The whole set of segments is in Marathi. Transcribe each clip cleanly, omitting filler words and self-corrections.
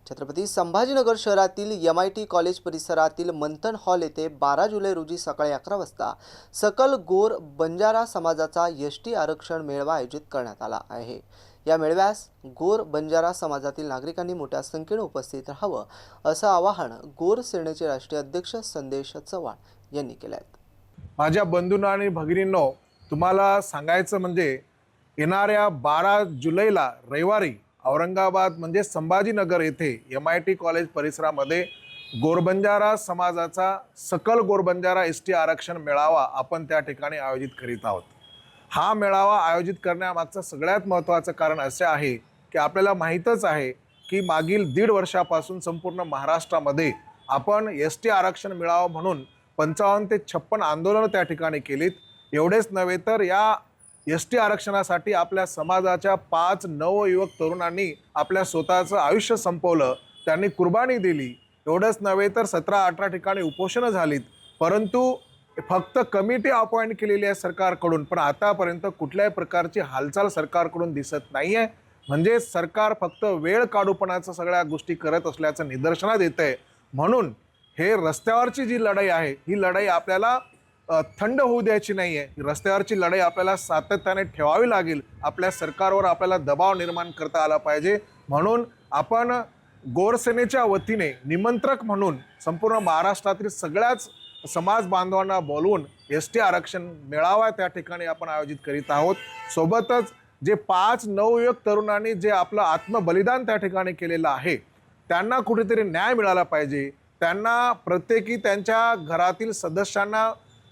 छत्रपती संभाजीनगर शहरातील MIT कॉलेज परिसरातील मंथन हॉल येथे 12 जुलै रोजी सकाळी 11 वाजता सकल गोर बंजारा समाजाचा एसटी आरक्षण मेळावा आयोजित करण्यात आला आहे। या मेळाव्यास गोर बंजारा समाजातील नागरिकांनी मोठ्या संख्येने उपस्थित राहावं असं आवाहन गोर सेनेचे राष्ट्रीय अध्यक्ष संदेश चव्हाण यांनी केले आहे। माझ्या बंधूंनो आणि भगिनींनो, तुम्हाला सांगायचं म्हणजे येणाऱ्या 12 जुलैला रविवारी औरंगाबाद म्हणजे संभाजीनगर येथे MIT कॉलेज परिसरामध्ये गोरबंजारा समाजाचा सकल गोरबंजारा एसटी आरक्षण मेळावा आपण त्या ठिकाणी आयोजित करीत आहोत। हा मेळावा आयोजित करण्यामागचं सगळ्यात महत्त्वाचं कारण असे आहे की आपल्याला माहीतच आहे की मागील 1.5 वर्षापासून संपूर्ण महाराष्ट्रामध्ये आपण एसटी आरक्षण मेळावा म्हणून 55 ते 56 आंदोलनं त्या ठिकाणी केलीत। एवढेच नव्हे तर या एसटी आरक्षणासाठी आपल्या समाजाच्या 5 नवयुवक तरुणांनी आपल्या स्वतःचं आयुष्य संपवलं, त्यांनी कुर्बानी दिली। एवढंच नव्हे तर 17-18 ठिकाणी उपोषणं झालीत, परंतु फक्त कमिटी अपॉइंट केलेली आहे सरकारकडून, पण आतापर्यंत कुठल्याही प्रकारची हालचाल सरकारकडून दिसत नाहीये। म्हणजे सरकार फक्त वेळ काढूपणाचं सगळ्या गोष्टी करत असल्याचं निदर्शनास येतंय। म्हणून हे रस्त्यावरची जी लढाई आहे ही लढाई आपल्याला थंड होऊ द्यायची नाहीये। रस्त्यावरची लढाई आपल्याला सातत्याने ठेवावी लागेल। आपल्या सरकारवर आपल्याला दबाव निर्माण करता आला पाहिजे। म्हणून आपण गोरसेनेच्या वतीने निमंत्रक म्हणून संपूर्ण महाराष्ट्रातील सगळ्याच समाज बांधवांना बोलवून एसटी आरक्षण मेळावा त्या ठिकाणी आपण आयोजित करीत आहोत। सोबतच जे 5 नवयुवक तरुणांनी जे आपलं आत्मबलिदान त्या ठिकाणी केलेलं आहे त्यांना कुठेतरी न्याय मिळाला पाहिजे। त्यांना प्रत्येकी त्यांच्या घरातील सदस्यांना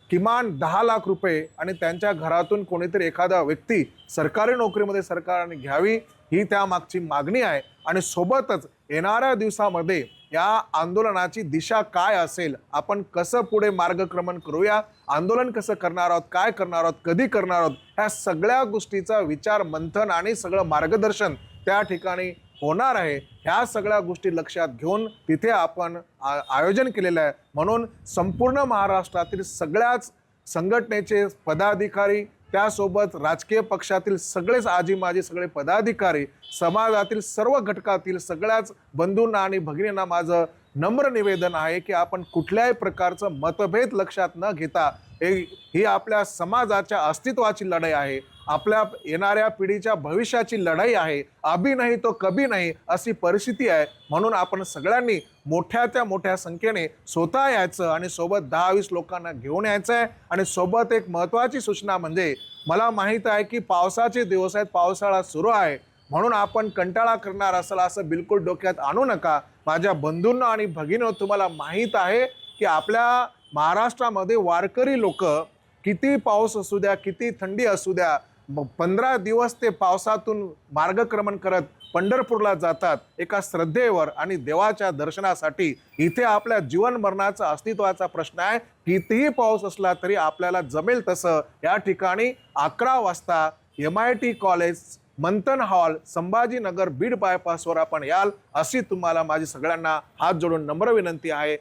किमान 10 लाख रुपये आणि त्यांच्या घरातून कोणीतरी एखादा व्यक्ती सरकारी नोकरीमध्ये सरकारने घ्यावी ही त्यामागची मागणी आहे। आणि सोबतच येणाऱ्या दिवसामध्ये या आंदोलनाची दिशा काय असेल, आपण कसं पुढे मार्गक्रमण करूया, आंदोलन कसं करणार आहोत, काय करणार आहोत, कधी करणार आहोत, ह्या सगळ्या गोष्टीचा विचार मंथन आणि सगळं मार्गदर्शन त्या ठिकाणी होणार आहे। ह्या सगळ्या गोष्टी लक्षात घेऊन तिथे आपण आयोजन केलेलं आहे। म्हणून संपूर्ण महाराष्ट्रातील सगळ्याच संघटनेचे पदाधिकारी, त्यासोबत राजकीय पक्षातील सगळेच आजी माजी सगळे पदाधिकारी, समाजातील सर्व घटकातील सगळ्याच बंधूंना आणि भगिनींना माझं नम्र निवेदन आहे की आपण कुठल्याही प्रकारचं मतभेद लक्षात न घेता ही आपल्या समाजाच्या अस्तित्वाची लढाई आहे, आपल्या येणाऱ्या पिढीच्या भविष्याची लढाई आहे। अभी नाही तो कभी नाही अशी परिस्थिती आहे। म्हणून आपण सगळ्यांनी मोठ्या मोठ्या संख्येने स्वतः यायचं आणि सोबत 10-20 लोकांना घेऊन यायचं आहे। आणि सोबत एक महत्त्वाची सूचना म्हणजे मला माहीत आहे की पावसाचे दिवस आहेत, पावसाळा सुरू आहे, म्हणून आपण कंटाळा करणार असाल असं बिलकुल डोक्यात आणू नका। माझ्या बंधूंना आणि भगिनींनो, तुम्हाला माहीत आहे की आपल्या महाराष्ट्रामध्ये वारकरी लोक किती पाऊस असू द्या, किती थंडी असू द्या, 15 दिवस ते पावसातून मार्गक्रमण करत पंढरपूरला जातात एका श्रद्धेवर आणि देवाच्या दर्शनासाठी। इथे आपल्या जीवन मरणाचा अस्तित्वाचा प्रश्न आहे। कितीही पाऊस असला तरी आपल्याला जमेल तसं या ठिकाणी 11 वाजता MIT कॉलेज मंथन हॉल संभाजीनगर बीड बायपासवर आपण याल अशी तुम्हाला माझी सगळ्यांना हात जोडून नम्र विनंती आहे।